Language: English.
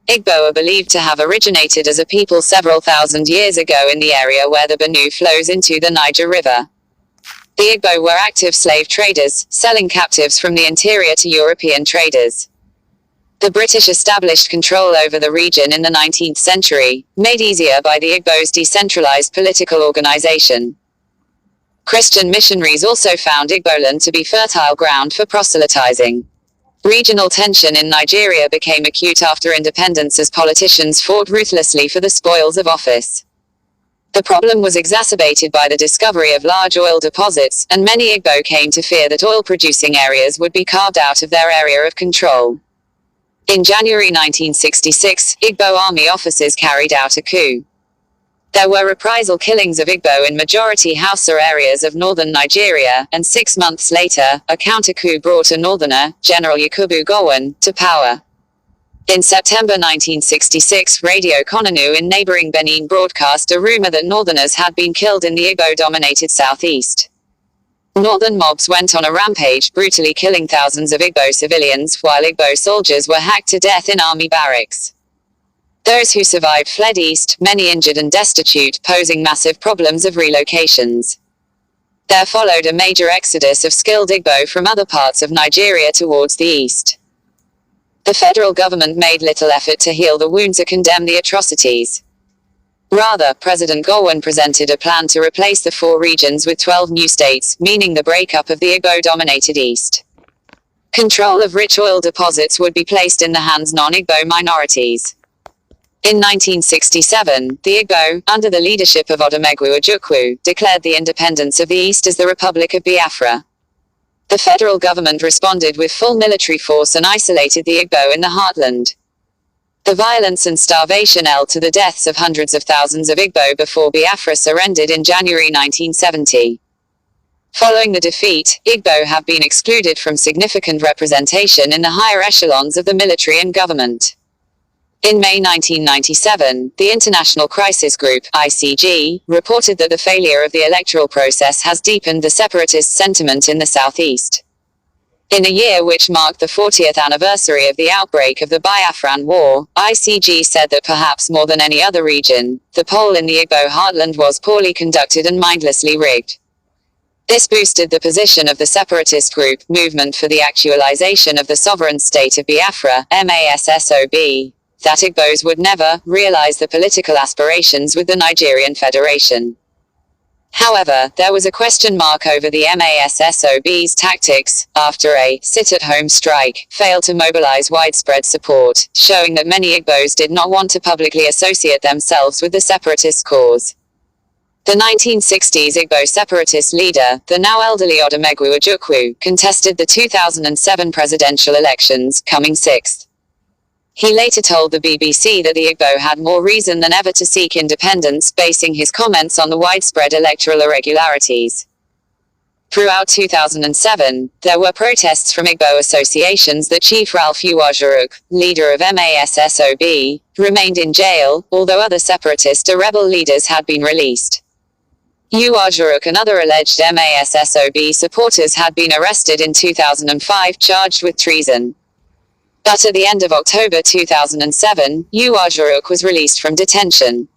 Igbo are believed to have originated as a people several thousand years ago in the area where the Benue flows into the Niger River. The Igbo were active slave traders, selling captives from the interior to European traders. The British established control over the region in the 19th century, made easier by the Igbo's decentralized political organization. Christian missionaries also found Igboland to be fertile ground for proselytizing. Regional tension in Nigeria became acute after independence as politicians fought ruthlessly for the spoils of office. The problem was exacerbated by the discovery of large oil deposits, and many Igbo came to fear that oil-producing areas would be carved out of their area of control. In January 1966, Igbo army officers carried out a coup. There were reprisal killings of Igbo in majority Hausa areas of northern Nigeria, and 6 months later, a counter-coup brought a northerner, General Yakubu Gowon, to power. In September 1966, Radio Kononu in neighboring Benin broadcast a rumor that northerners had been killed in the Igbo-dominated southeast. Northern mobs went on a rampage, brutally killing thousands of Igbo civilians, while Igbo soldiers were hacked to death in army barracks. Those who survived fled east, many injured and destitute, posing massive problems of relocations. There followed a major exodus of skilled Igbo from other parts of Nigeria towards the east. The federal government made little effort to heal the wounds or condemn the atrocities. Rather, President Gowon presented a plan to replace the 4 regions with 12 new states, meaning the breakup of the Igbo-dominated east. Control of rich oil deposits would be placed in the hands non-Igbo minorities. In 1967, the Igbo, under the leadership of Odumegwu Ojukwu, declared the independence of the East as the Republic of Biafra. The federal government responded with full military force and isolated the Igbo in the heartland. The violence and starvation led to the deaths of hundreds of thousands of Igbo before Biafra surrendered in January 1970. Following the defeat, Igbo have been excluded from significant representation in the higher echelons of the military and government. In May 1997, the International Crisis Group, ICG, reported that the failure of the electoral process has deepened the separatist sentiment in the southeast. In a year which marked the 40th anniversary of the outbreak of the Biafran War, ICG said that perhaps more than any other region, the poll in the Igbo heartland was poorly conducted and mindlessly rigged. This boosted the position of the separatist group, Movement for the Actualization of the Sovereign State of Biafra, MASSOB, that Igbos would never realize the political aspirations with the Nigerian Federation. However, there was a question mark over the MASSOB's tactics, after a sit-at-home strike failed to mobilize widespread support, showing that many Igbos did not want to publicly associate themselves with the separatist cause. The 1960s Igbo separatist leader, the now elderly Odumegwu Ojukwu, contested the 2007 presidential elections, coming 6th. He later told the BBC that the Igbo had more reason than ever to seek independence, basing his comments on the widespread electoral irregularities. Throughout 2007, there were protests from Igbo associations that Chief Ralph Uwajuruk, leader of MASSOB, remained in jail, although other separatist or rebel leaders had been released. Uwajuruk and other alleged MASSOB supporters had been arrested in 2005, charged with treason. But at the end of October 2007, Uwajuruk was released from detention.